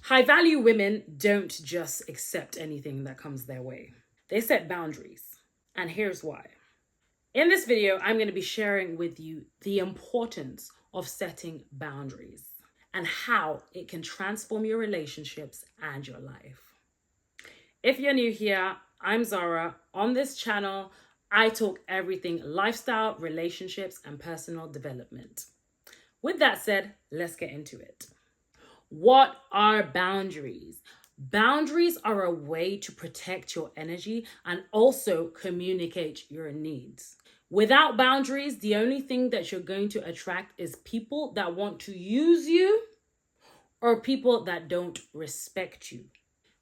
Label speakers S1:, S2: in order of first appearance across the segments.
S1: High value women don't just accept anything that comes their way. They set boundaries. And here's why. In this video, I'm going to be sharing with you the importance of setting boundaries and how it can transform your relationships and your life. If you're new here, I'm Zara. On this channel, I talk everything lifestyle, relationships, and personal development. With that said, let's get into it. What are boundaries? Boundaries are a way to protect your energy and also communicate your needs. Without boundaries, the only thing that you're going to attract is people that want to use you or people that don't respect you.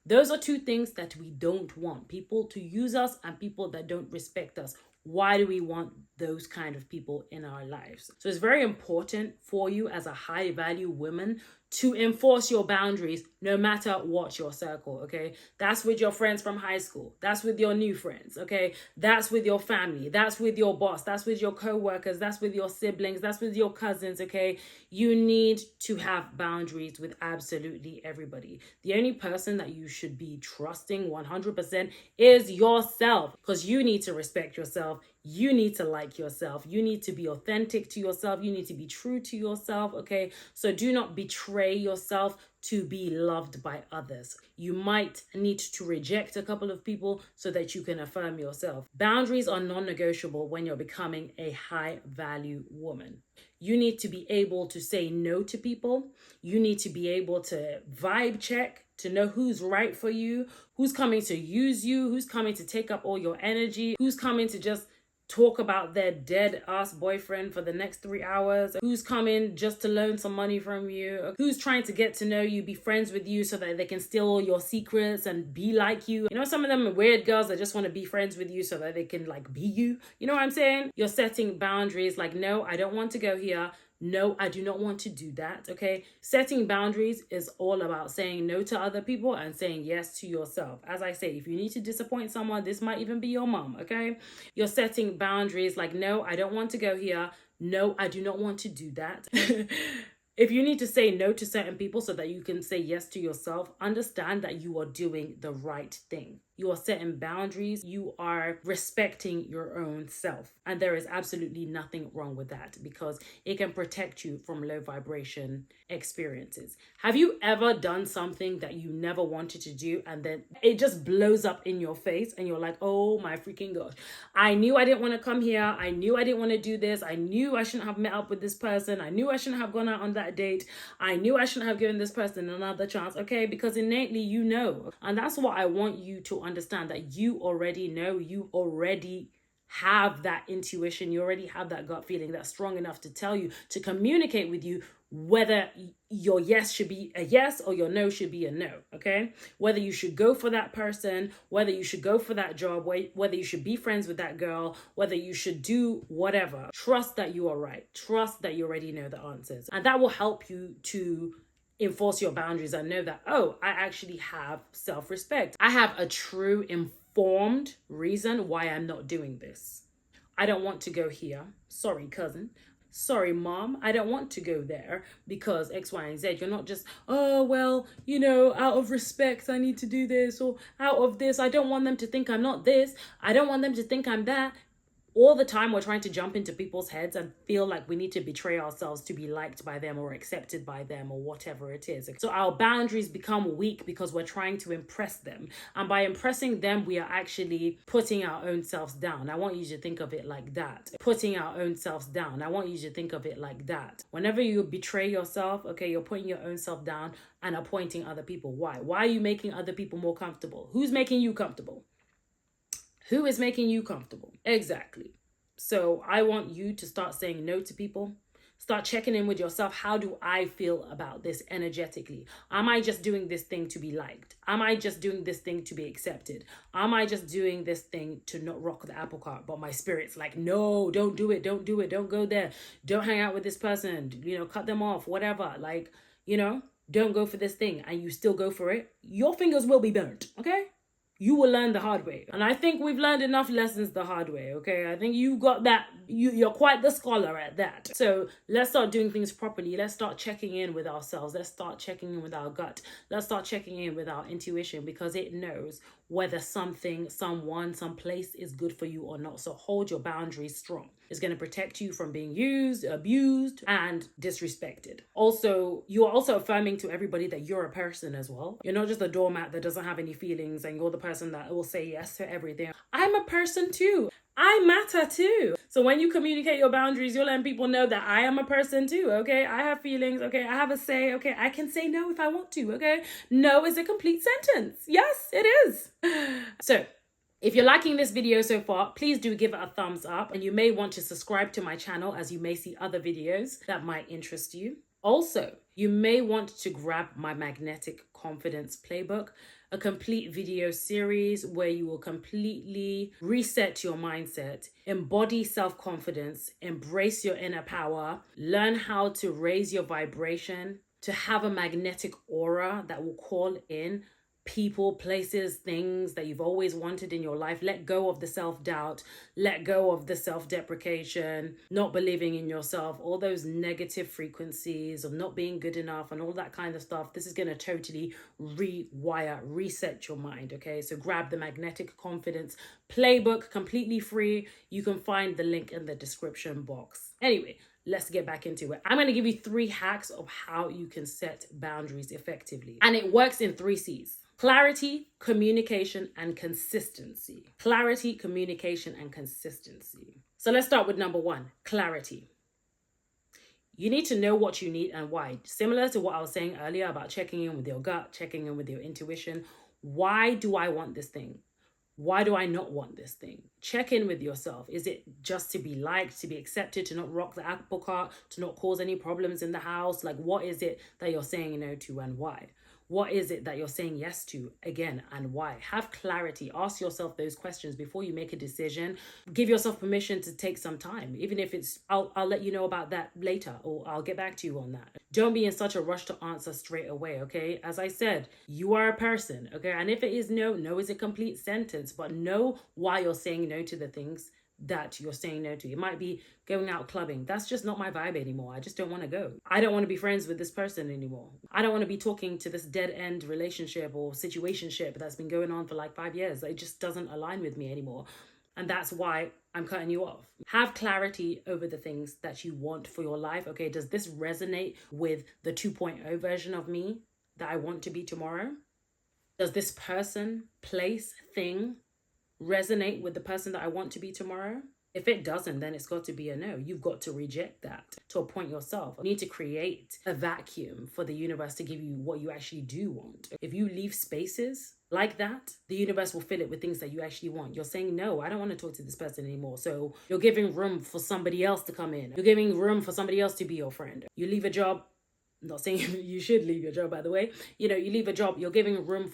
S1: Those are two things that we don't want. People to use us and people that don't respect us. Why do we want those kind of people in our lives? So it's very important for you as a high value woman to enforce your boundaries no matter what your circle, okay? That's with your friends from high school. That's with your new friends, okay? That's with your family. That's with your boss. That's with your co-workers. That's with your siblings. That's with your cousins, okay? You need to have boundaries with absolutely everybody. The only person that you should be trusting 100% is yourself, because you need to respect yourself. You need to like yourself. You need to be authentic to yourself. You need to be true to yourself, okay? So do not betray yourself to be loved by others. You might need to reject a couple of people so that you can affirm yourself. Boundaries are non-negotiable when you're becoming a high value woman. You need to be able to say no to people. You need to be able to vibe check to know who's right for you, who's coming to use you, who's coming to take up all your energy, who's coming to just talk about their dead ass boyfriend for the next 3 hours, who's coming just to loan some money from you, who's trying to get to know you, be friends with you so that they can steal all your secrets and be like you. You know, some of them are weird girls that just want to be friends with you so that they can like be you. You know what I'm saying? You're setting boundaries like, no, I don't want to go here. No, I do not want to do that, okay? Setting boundaries is all about saying no to other people and saying yes to yourself. As I say, if you need to disappoint someone, this might even be your mom, okay? You're setting boundaries like, no, I don't want to go here. No, I do not want to do that. If you need to say no to certain people so that you can say yes to yourself, understand that you are doing the right thing. You are setting boundaries. You are respecting your own self. And there is absolutely nothing wrong with that because it can protect you from low vibration experiences. Have you ever done something that you never wanted to do and then it just blows up in your face and you're like, oh my freaking gosh, I knew I didn't want to come here. I knew I didn't want to do this. I knew I shouldn't have met up with this person. I knew I shouldn't have gone out on that date. I knew I shouldn't have given this person another chance, okay? Because innately you know. And that's what I want you to understand, that you already know, you already have that intuition, you already have that gut feeling that's strong enough to tell you, to communicate with you whether your yes should be a yes or your no should be a no, okay? Whether you should go for that person, whether you should go for that job, whether you should be friends with that girl, whether you should do whatever. Trust that you are right. Trust that you already know the answers. And that will help you to enforce your boundaries and know that, oh, I actually have self-respect. I have a true informed reason why I'm not doing this. I don't want to go here. Sorry, cousin. Sorry, mom, I don't want to go there because X, Y, and Z. You're not just, oh, well, you know, out of respect, I need to do this, or out of this, I don't want them to think I'm not this. I don't want them to think I'm that. All the time we're trying to jump into people's heads and feel like we need to betray ourselves to be liked by them or accepted by them or whatever it is. So our boundaries become weak because we're trying to impress them. And by impressing them, we are actually putting our own selves down. I want you to think of it like that. Putting our own selves down. I want you to think of it like that. Whenever you betray yourself, okay, you're putting your own self down and appointing other people. Why? Why are you making other people more comfortable? Who's making you comfortable? Who is making you comfortable? Exactly. So I want you to start saying no to people. Start checking in with yourself. How do I feel about this energetically? Am I just doing this thing to be liked? Am I just doing this thing to be accepted? Am I just doing this thing to not rock the apple cart? But my spirit's like, no, don't do it. Don't do it. Don't go there. Don't hang out with this person. You know, cut them off, whatever. Like, you know, don't go for this thing. And you still go for it. Your fingers will be burnt, okay? you will learn the hard way. And I think we've learned enough lessons the hard way, okay? I think you got that. You're quite the scholar at that. So let's start doing things properly. Let's start checking in with ourselves. Let's start checking in with our gut. Let's start checking in with our intuition, because it knows whether something, someone, some place is good for you or not. So hold your boundaries strong. It's going to protect you from being used, abused, and disrespected. Also, you are also affirming to everybody that you're a person as well. You're not just a doormat that doesn't have any feelings and you're the person that will say yes to everything. I'm a person too. I matter too. So when you communicate your boundaries, you're letting people know that I am a person too, okay? I have feelings, okay? I have a say, okay? I can say no if I want to, okay? No is a complete sentence. Yes, it is. So if you're liking this video so far, please do give it a thumbs up, and you may want to subscribe to my channel, as you may see other videos that might interest you. Also, you may want to grab my Magnetic Confidence Playbook, a complete video series where you will completely reset your mindset, embody self-confidence, embrace your inner power, learn how to raise your vibration, to have a magnetic aura that will call in people, places, things that you've always wanted in your life. Let go of the self-doubt, let go of the self-deprecation, not believing in yourself, all those negative frequencies of not being good enough and all that kind of stuff. This is going to totally rewire, reset your mind, okay? So grab the Magnetic Confidence Playbook, completely free. You can find the link in the description box. Anyway, let's get back into it. I'm going to give you 3 hacks of how you can set boundaries effectively. And it works in 3 C's. Clarity, communication, and consistency. Clarity, communication, and consistency. So let's start with number 1, clarity. You need to know what you need and why. Similar to what I was saying earlier about checking in with your gut, checking in with your intuition. Why do I want this thing? Why do I not want this thing? Check in with yourself. Is it just to be liked, to be accepted, to not rock the apple cart, to not cause any problems in the house? Like, what is it that you're saying no to and why? What is it that you're saying yes to again and why? Have clarity. Ask yourself those questions before you make a decision. Give yourself permission to take some time. Even if it's, I'll let you know about that later, or I'll get back to you on that. Don't be in such a rush to answer straight away, okay? As I said, you are a person, okay? And if it is no, no is a complete sentence, but know why you're saying no to the things that you're saying no to. It might be going out clubbing. That's just not my vibe anymore. I just don't want to go. I don't want to be friends with this person anymore. I don't want to be talking to this dead end relationship or situationship that's been going on for like 5 years. It just doesn't align with me anymore. And that's why I'm cutting you off. Have clarity over the things that you want for your life. Okay, does this resonate with the 2.0 version of me that I want to be tomorrow? Does this person, place, thing resonate with the person that I want to be tomorrow? If it doesn't, then it's got to be a no. You've got to reject that to a point yourself. You need to create a vacuum for the universe to give you what you actually do want. If you leave spaces like that, the universe will fill it with things that you actually want. You're saying, no, I don't want to talk to this person anymore. So you're giving room for somebody else to come in. You're giving room for somebody else to be your friend. You leave a job. I'm not saying you should leave your job, by the way. You leave a job, you're giving room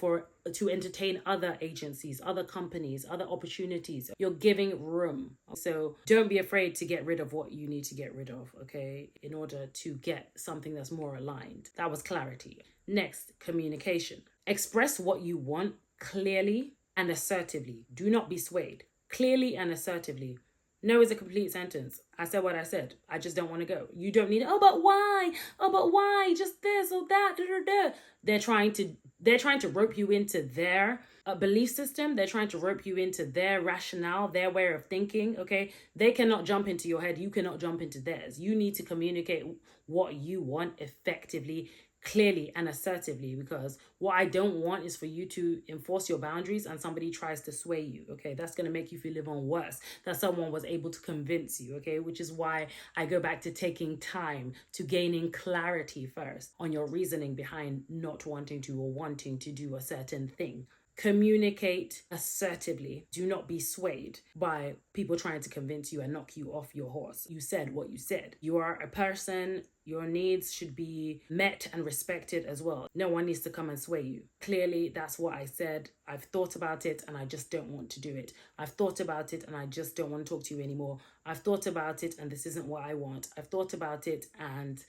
S1: to entertain other agencies, other companies, other opportunities. You're giving room. So don't be afraid to get rid of what you need to get rid of, okay, in order to get something that's more aligned. That was clarity. Next, communication. Express what you want clearly and assertively. Do not be swayed. Clearly and assertively. No is a complete sentence. I said what I said. I just don't want to go. You don't need, oh, but why? Oh, but why? Just this or that. Da, da, da. They're trying to rope you into their belief system. They're trying to rope you into their rationale, their way of thinking, okay? They cannot jump into your head. You cannot jump into theirs. You need to communicate what you want effectively, clearly and assertively, because what I don't want is for you to enforce your boundaries and somebody tries to sway you, okay? That's going to make you feel even worse that someone was able to convince you, okay? Which is why I go back to taking time to gaining clarity first on your reasoning behind not wanting to or wanting to do a certain thing. Communicate assertively. Do not be swayed by people trying to convince you and knock you off your horse. You said what you said. You are a person. Your needs should be met and respected as well. No one needs to come and sway you. Clearly, that's what I said. I've thought about it and I just don't want to do it. I've thought about it and I just don't want to talk to you anymore. I've thought about it and this isn't what I want. I've thought about it and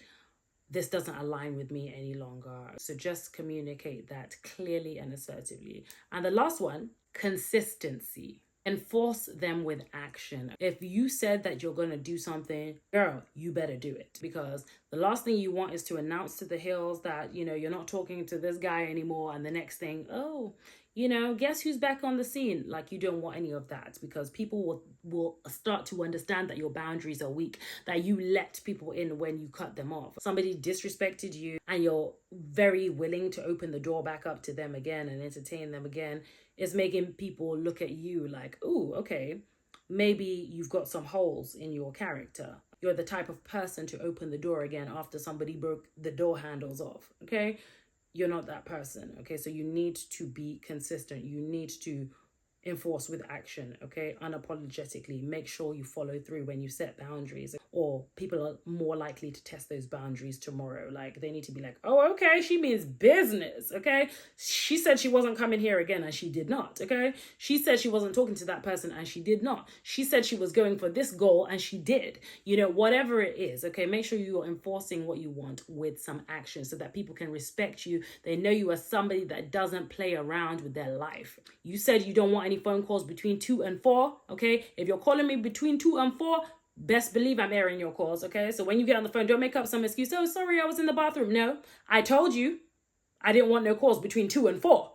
S1: this doesn't align with me any longer. So just communicate that clearly and assertively. And the last one, consistency. Enforce them with action. If you said that you're going to do something, girl, you better do it. Because the last thing you want is to announce to the hills that, you're not talking to this guy anymore. And the next thing, oh, guess who's back on the scene? Like, you don't want any of that, because people will start to understand that your boundaries are weak, that you let people in when you cut them off. Somebody disrespected you and you're very willing to open the door back up to them again and entertain them again. It's making people look at you like, oh, okay, maybe you've got some holes in your character. You're the type of person to open the door again after somebody broke the door handles off, okay? You're not that person, okay? So you need to be consistent. You need to enforce with action, okay? Unapologetically. Make sure you follow through when you set boundaries, or people are more likely to test those boundaries tomorrow. Like, they need to be like, oh, okay, she means business, okay? She said she wasn't coming here again and she did not, okay? She said she wasn't talking to that person and she did not. She said she was going for this goal and she did. Whatever it is, okay? Make sure you're enforcing what you want with some action so that people can respect you. They know you as somebody that doesn't play around with their life. You said you don't want any phone calls between 2 and 4, okay? If you're calling me between 2 and 4, best believe I'm airing your calls, okay? So when you get on the phone, don't make up some excuse. Oh, sorry, I was in the bathroom. No, I told you I didn't want no calls between 2 and 4,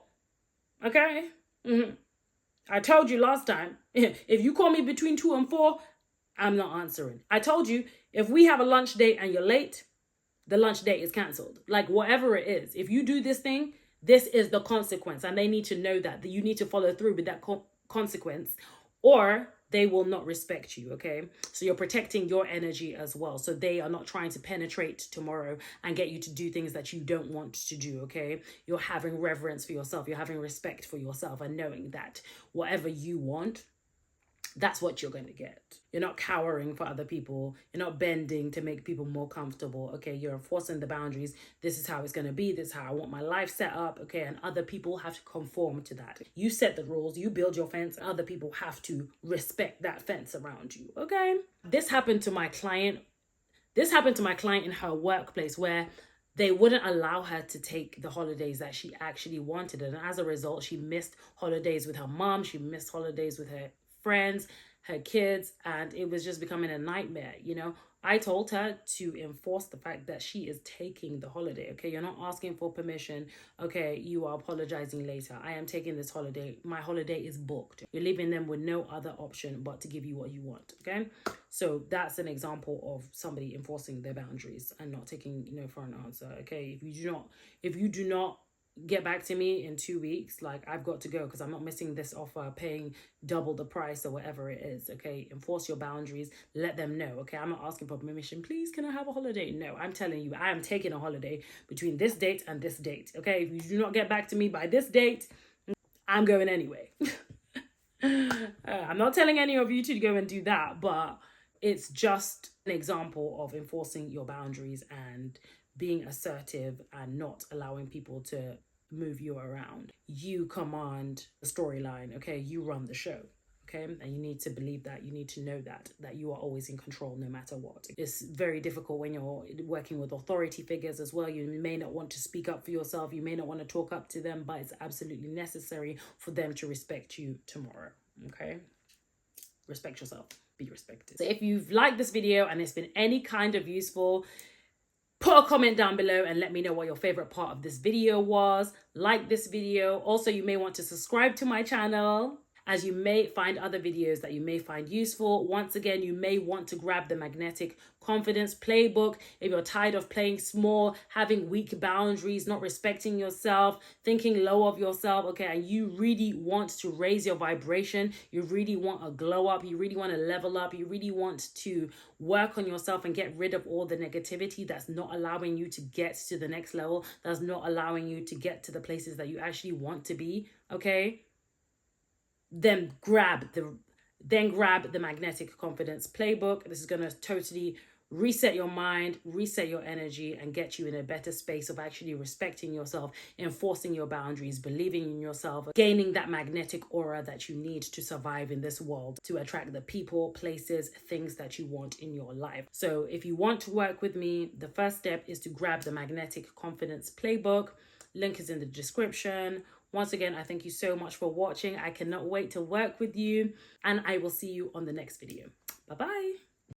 S1: okay? I told you last time, if you call me between 2 and 4, I'm not answering. I told you, if we have a lunch date and you're late, the lunch date is canceled. Like, whatever it is, if you do this thing, this is the consequence, and they need to know that you need to follow through with that consequence, or they will not respect you, okay? So you're protecting your energy as well, so they are not trying to penetrate tomorrow and get you to do things that you don't want to do, okay? You're having reverence for yourself, you're having respect for yourself, and knowing that whatever you want, that's what you're going to get. You're not cowering for other people. You're not bending to make people more comfortable. Okay, you're enforcing the boundaries. This is how it's going to be. This is how I want my life set up. Okay, and other people have to conform to that. You set the rules. You build your fence. Other people have to respect that fence around you. Okay, this happened to my client. This happened to my client in her workplace, where they wouldn't allow her to take the holidays that she actually wanted. And as a result, she missed holidays with her mom. She missed holidays with her friends, her kids, and it was just becoming a nightmare. I told her to enforce the fact that she is taking the holiday. Okay, you're not asking for permission. Okay, you are apologizing later. I am taking this holiday. My holiday is booked. You're leaving them with no other option but to give you what you want. Okay, so that's an example of somebody enforcing their boundaries and not taking no for an answer. Okay, if you do not get back to me in 2 weeks, like, I've got to go, because I'm not missing this offer, paying double the price or whatever it is. Okay, enforce your boundaries. Let them know. Okay, I'm not asking for permission. Please, can I have a holiday? No, I'm telling you, I am taking a holiday between this date and this date. Okay, if you do not get back to me by this date, I'm going anyway. I'm not telling any of you to go and do that, but it's just an example of enforcing your boundaries and being assertive and not allowing people to move you around. You command the storyline, okay? You run the show, okay? And you need to believe that. You need to know that you are always in control no matter what. It's very difficult when you're working with authority figures as well. You may not want to speak up for yourself. You may not want to talk up to them, but it's absolutely necessary for them to respect you tomorrow, okay? Respect yourself. Be respected. So if you've liked this video and it's been any kind of useful, put a comment down below and let me know what your favorite part of this video was. Like this video. Also, you may want to subscribe to my channel, as you may find other videos that you may find useful. Once again, you may want to grab the Magnetic Confidence Playbook if you're tired of playing small, having weak boundaries, not respecting yourself, thinking low of yourself, okay, and you really want to raise your vibration, you really want a glow up, you really want to level up, you really want to work on yourself and get rid of all the negativity that's not allowing you to get to the next level, that's not allowing you to get to the places that you actually want to be, okay? Then grab the Magnetic Confidence Playbook. This is going to totally reset your mind, reset your energy, and get you in a better space of actually respecting yourself, enforcing your boundaries, believing in yourself, gaining that magnetic aura that you need to survive in this world, to attract the people, places, things that you want in your life. So if you want to work with me, the first step is to grab the Magnetic Confidence Playbook. Link is in the description. Once again, I thank you so much for watching. I cannot wait to work with you, and I will see you on the next video. Bye-bye.